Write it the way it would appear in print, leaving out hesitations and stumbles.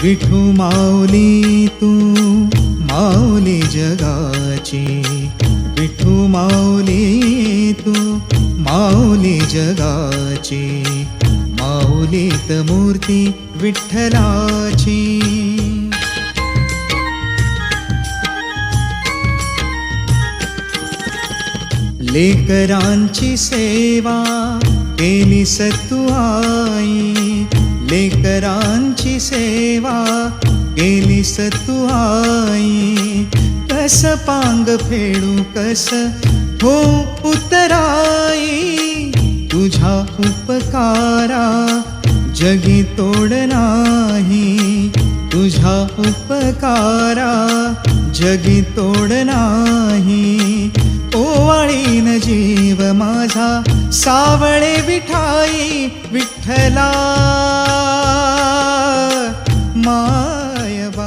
विठू माऊली तू माऊली जगाची, विठू माऊली तू माऊली जगाची, माऊलीत मूर्ती विठ्ठलाची. लेकरांची सेवा केलीस तू आई, लेकरांची सेवा केलीस तू आई. कस पांग फेडू कस हो उतराई, तुझ्या उपकारा जगी तोड नाही, तुझ्या उपकारा जगी तोड नाही. ओवाळीन जीव माझा सावळे विठाई, विठ्ठला मायबा.